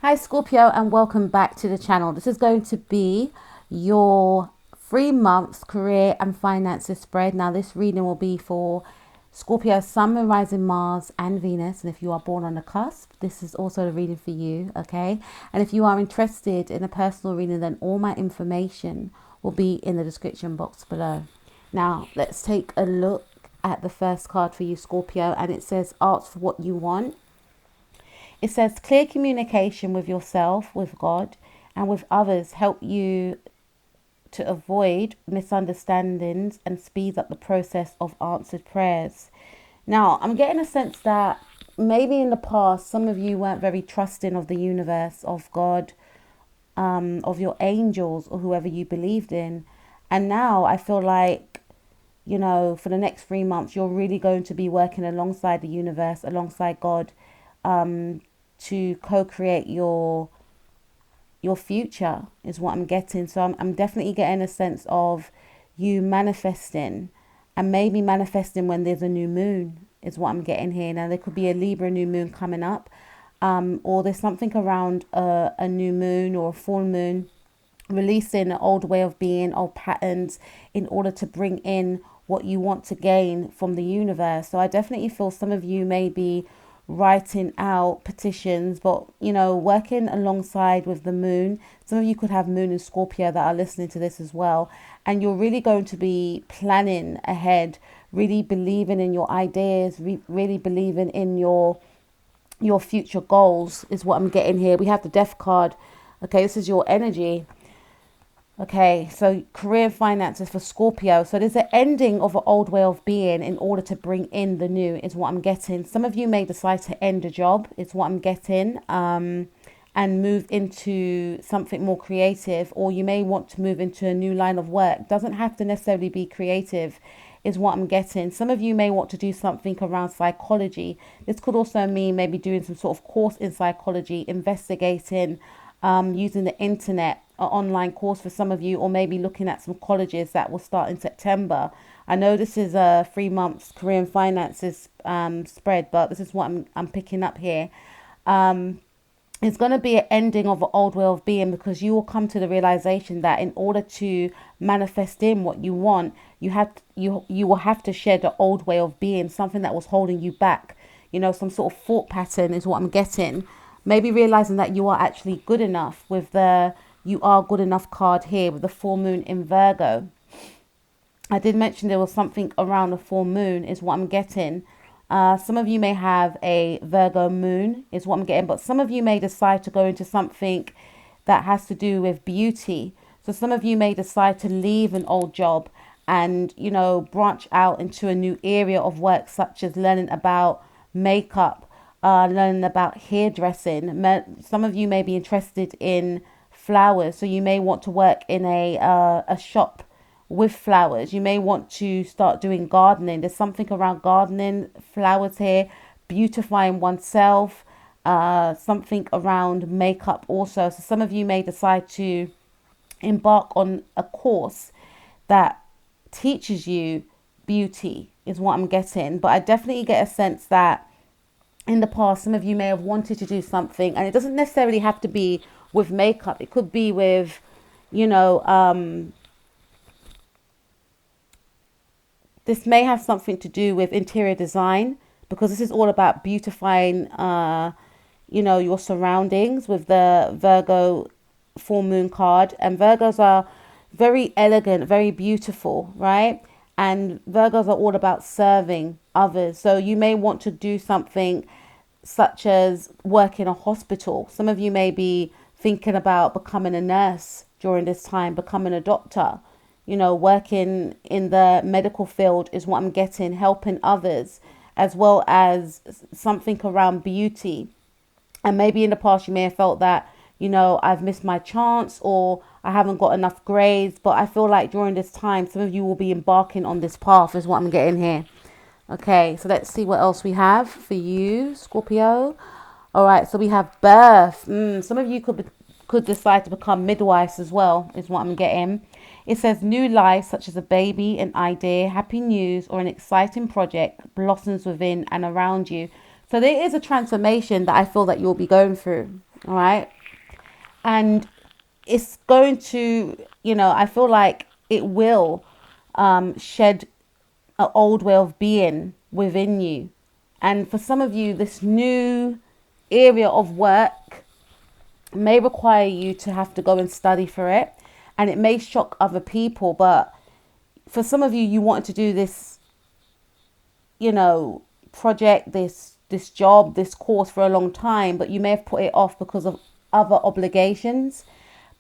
Hi Scorpio, and welcome back to the channel. This is going to be your 3 months career and finances spread. Now this reading will be for Scorpio, Sun, Moon, Rising, Mars and Venus. And if you are born on the cusp, this is also the reading for you, okay? And if you are interested in a personal reading, then all my information will be in the description box below. Now let's take a look at the first card for you, Scorpio, and it says ask for what you want. It says clear communication with yourself, with God, and with others help you to avoid misunderstandings and speeds up the process of answered prayers. Now, I'm getting a sense that maybe in the past, some of you weren't very trusting of the universe, of God, of your angels or whoever you believed in. And now I feel like, you know, for the next 3 months, you're really going to be working alongside the universe, alongside God, to co-create your future is what I'm getting. So I'm definitely getting a sense of you manifesting, and maybe manifesting when there's a new moon is what I'm getting here. Now there could be a Libra new moon coming up, or there's something around a new moon or a full moon, releasing an old way of being, old patterns, in order to bring in what you want to gain from the universe. So I definitely feel some of you may be writing out petitions, but you know, working alongside with the moon. Some of you could have moon in Scorpio that are listening to this as well, and you're really going to be planning ahead, really believing in your ideas, really believing in your future goals is what I'm getting here. We have the Death card. Okay, this is your energy. Okay, so career and finances for Scorpio. So there's an ending of an old way of being in order to bring in the new is what I'm getting. Some of you may decide to end a job is what I'm getting, and move into something more creative, or you may want to move into a new line of work. Doesn't have to necessarily be creative is what I'm getting. Some of you may want to do something around psychology. This could also mean maybe doing some sort of course in psychology, investigating, using the internet, an online course for some of you, or maybe looking at some colleges that will start in September. I know this is a 3 months career and finances spread, but this is what I'm picking up here. It's going to be an ending of an old way of being, because you will come to the realization that in order to manifest in what you want, you will have to shed the old way of being, something that was holding you back. You know, some sort of thought pattern is what I'm getting. Maybe realizing that you are actually good enough with the you are good enough card here with the full moon in Virgo. I did mention there was something around the full moon is what I'm getting. Some of you may have a Virgo moon is what I'm getting, but some of you may decide to go into something that has to do with beauty. So some of you may decide to leave an old job and, you know, branch out into a new area of work, such as learning about makeup, learning about hairdressing. Some of you may be interested in flowers, so you may want to work in a shop with flowers. You may want to start doing gardening. There's something around gardening, flowers here, beautifying oneself, something around makeup also. So some of you may decide to embark on a course that teaches you beauty is what I'm getting. But I definitely get a sense that in the past, some of you may have wanted to do something, and it doesn't necessarily have to be with makeup. It could be with, you know, this may have something to do with interior design, because this is all about beautifying, you know, your surroundings with the Virgo full moon card. And Virgos are very elegant, very beautiful, right? And Virgos are all about serving others. So you may want to do something such as work in a hospital. Some of you may be thinking about becoming a nurse during this time, becoming a doctor, you know, working in the medical field is what I'm getting, helping others, as well as something around beauty. And maybe in the past you may have felt that, you know, I've missed my chance, or I haven't got enough grades. But I feel like during this time, some of you will be embarking on this path is what I'm getting here. Okay, so let's see what else we have for you, Scorpio. All right, so we have birth. Some of you could decide to become midwives as well, is what I'm getting. It says new life, such as a baby, an idea, happy news, or an exciting project blossoms within and around you. So there is a transformation that I feel that you'll be going through All right. And it's going to, I feel like it will shed an old way of being within you. And for some of you, this new area of work may require you to have to go and study for it. And it may shock other people. But for some of you, you wanted to do this, project, this job, this course for a long time, but you may have put it off because of other obligations.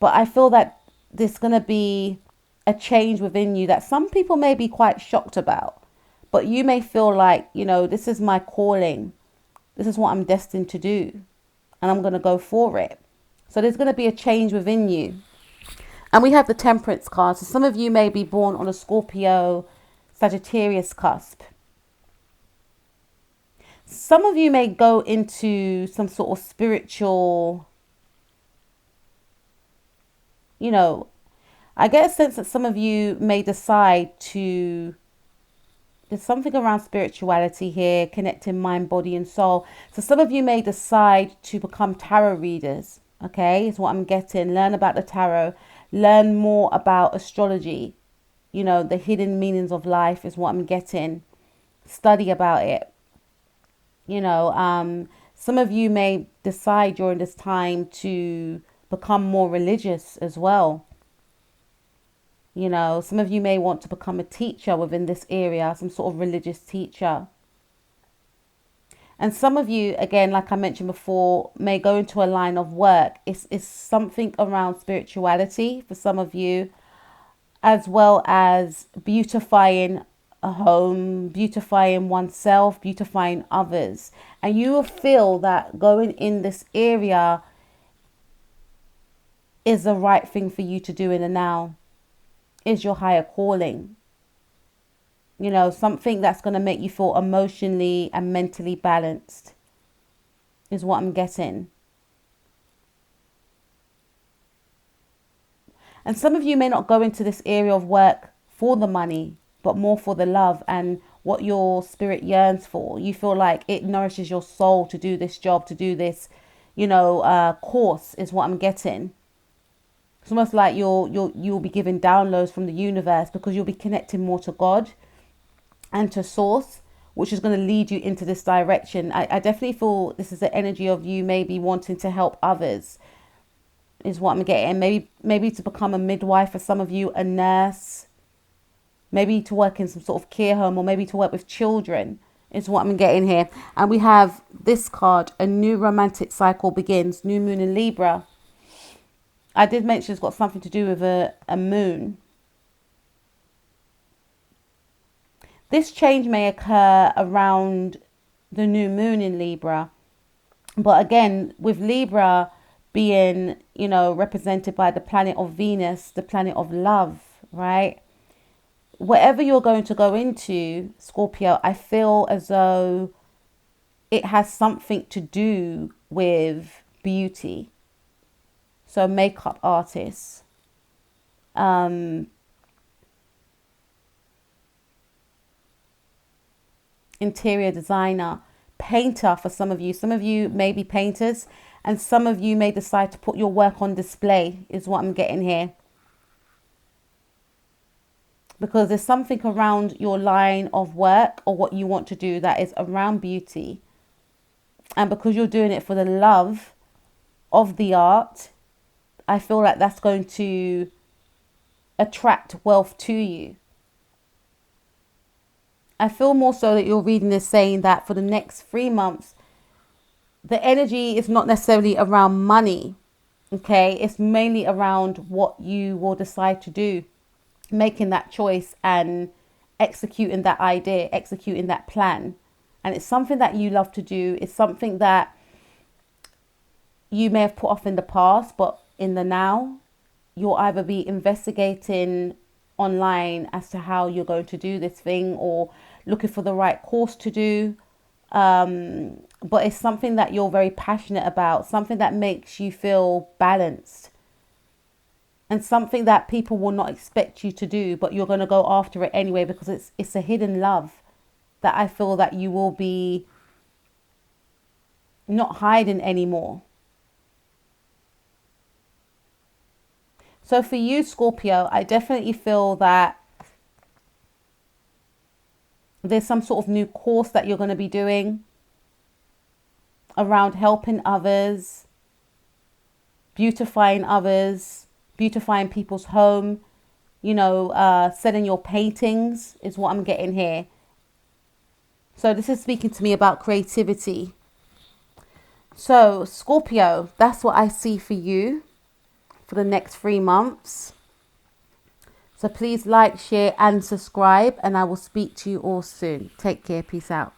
But I feel that there's going to be a change within you that some people may be quite shocked about. But you may feel like, this is my calling. This is what I'm destined to do. And I'm going to go for it. So there's going to be a change within you. And we have the Temperance card. So some of you may be born on a Scorpio, Sagittarius cusp. Some of you may go into some sort of spiritual, I get a sense that some of you may decide to, there's something around spirituality here, connecting mind, body and soul. So some of you may decide to become tarot readers, okay, is what I'm getting. Learn about the tarot, learn more about astrology, the hidden meanings of life is what I'm getting. Study about it. Some of you may decide during this time to become more religious as well. Some of you may want to become a teacher within this area, some sort of religious teacher. And some of you, again, like I mentioned before, may go into a line of work. It's something around spirituality for some of you, as well as beautifying a home, beautifying oneself, beautifying others. And you will feel that going in this area is the right thing for you to do in the now, is your higher calling. Something that's going to make you feel emotionally and mentally balanced is what I'm getting. And some of you may not go into this area of work for the money, but more for the love and what your spirit yearns for. You feel like it nourishes your soul to do this job, to do this, course is what I'm getting. It's almost like you'll be given downloads from the universe because you'll be connecting more to God and to source, which is going to lead you into this direction. I definitely feel this is the energy of you maybe wanting to help others is what I'm getting. Maybe to become a midwife for some of you, a nurse, maybe to work in some sort of care home, or maybe to work with children is what I'm getting here. And we have this card, a new romantic cycle begins, new moon in Libra. I did mention it's got something to do with a moon. This change may occur around the new moon in Libra. But again, with Libra being, represented by the planet of Venus, the planet of love, right? Whatever you're going to go into, Scorpio, I feel as though it has something to do with beauty. So makeup artists, interior designer, painter for some of you. Some of you may be painters, and some of you may decide to put your work on display is what I'm getting here. Because there's something around your line of work or what you want to do that is around beauty. And because you're doing it for the love of the art, I feel like that's going to attract wealth to you. I feel more so that you're reading this saying that for the next 3 months, the energy is not necessarily around money. Okay, it's mainly around what you will decide to do, making that choice and executing that idea, executing that plan. And it's something that you love to do. It's something that you may have put off in the past, but in the now, you'll either be investigating online as to how you're going to do this thing or looking for the right course to do. But it's something that you're very passionate about, something that makes you feel balanced, and something that people will not expect you to do, but you're going to go after it anyway because it's a hidden love that I feel that you will be not hiding anymore. So for you, Scorpio, I definitely feel that there's some sort of new course that you're going to be doing around helping others, beautifying others, beautifying people's home, you know, selling your paintings is what I'm getting here. So this is speaking to me about creativity. So Scorpio, that's what I see for you for the next 3 months. So please like, share and subscribe, and I will speak to you all soon. Take care. Peace out.